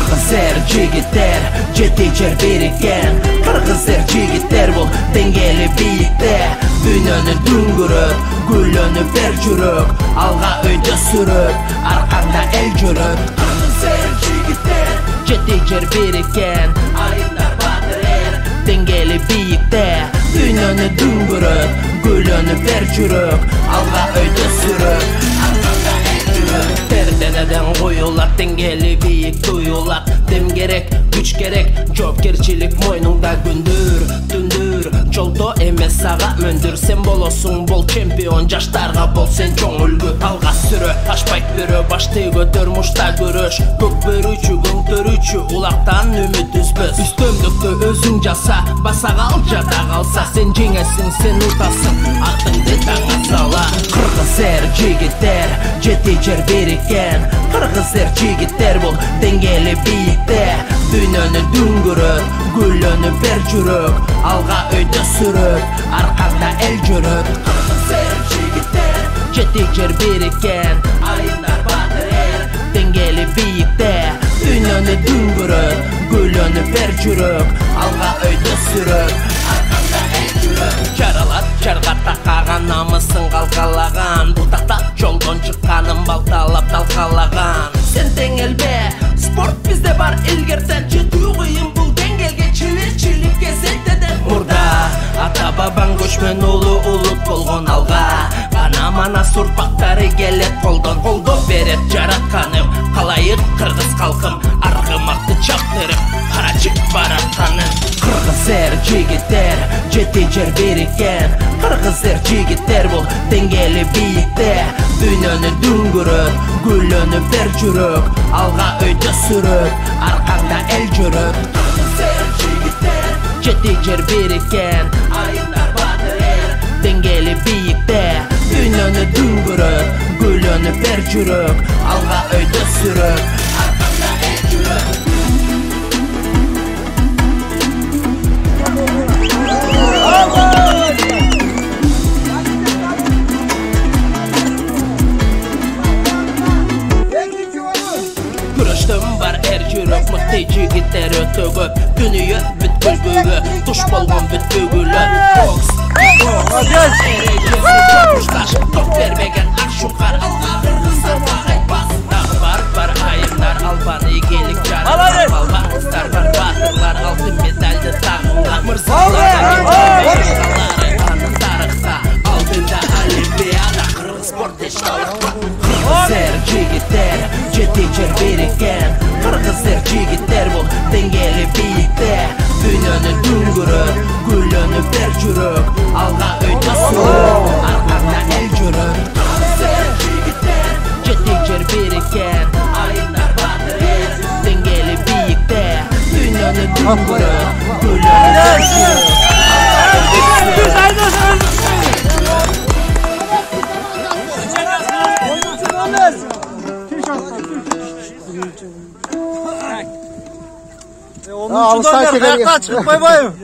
Kırgız jigitler jeticer birikken, Kırgız jigitler bul dengeli biyikte. Dünyanı düngürüp, gülönüp ver jürük, alga öйдө sürüp, arkanda el jürüp. Kırgız jigitler jeticer birikken, ayınlar batır er, dengeli biyikte. Dünyanı düngürüp, gülönüp ver jürük, alga öйдө sürüp, arkanda el jürüp. Perdeneden koyulak, dengeli biyik duyulak. Dem gerek, güç gerek, joopkerçilik moynungda gündür, dündür. Joldo emes saga möndür, sen bolosun bol çempion, jaştarga bol sen çoң үлgü. Alga sürü, aşpayt bürü, başты көтөр мушта көрөш. Көк бөрүчү, көңтөрүчү, улактан үмүт үзбөс. Үстөмдүктү өзүң жаса, баса кал жада калса. Sen жеңесиң, sen утасың, атыңды таңа сала. Кыргыз жигиттер, жетижер бириккен. Кыргыз жигиттер бул деңгели бийикте. Дүйнөнү дүңгүрөп, гүлөнүп бер жүрөк, алга өйдө сүрөп, арканда эл жүрөп. Кыргыз жигиттер жетижер бириккен, айындар батыр эр, деңгели бийикте. Дүйнөнү дүңгүрөп, гүлөнүп бер жүрөк, алга өйдө сүрөп, арканда эл жүрөп. Жаралат жарга такаган, намысын калкалаган, бутакта жолдон чыкканын балталап талкалаган. Сен теңелбе, спорт бизде бар илгертен, жетүү кыйын бул деңгелге, чилирчиликке сентеден. Мурда ата бабаң көчмөн улу улут болгон алга, ана-мана сурпактары келет колдон. Колдоп берет жаратканым, калайык кыргыз калкым, аргымакты чаптырып, карачык баратканын. Кыргыз жигиттер жетижер бириккен, Кыргыз жигиттер бул деңгели бийикте. Дүйнөнү дүңгүрөп, гүлөнүп бер жүрөк, алга өйдө сүрөп, арканда эл жүрөп. Кыргыз жигиттер жетижер бириккен, айындар батыр эр, деңгели бийикте. Дүйнөнү дүңгүрөп, гүлөнүп бер жүрөк, алга өйдө сүрөп, арканда эл жүрөп. Күрөштөн бар эр жүрөк, мыкты жигиттер өтө көп. Дүнүйө бүт күлгүгө, туш болгон бүт бүгүлөр. Бокс, эрежеси жокушташ, топ бербеген ак шуңкар, алга кыргыздар багайтпас. Дагы бар айымдар, албан ийгилик жараткан, алба кыздар бар, батырлар алтын медальды тагынган. Мырзалар анын тарыхта, алдыда олимпиада, кыргыз спорт эчталыкта. Кыргыз жигиттер жетижер бириккен, Кыргыз жигиттер бул деңгели бийикте. Дүйнөнү дүңгүрөп, гүлөнүп бер жүрөк, алга өйдө сүрөп, арканда эл жүрөп. Кыргыз жигиттер жетижер бириккен, айындар батыр эр, деңгели бийикте. Дүйнөнү дүңгүрөп, гүлөнүп бер жүрөк, Alıştan şekeri. Çıkmayın.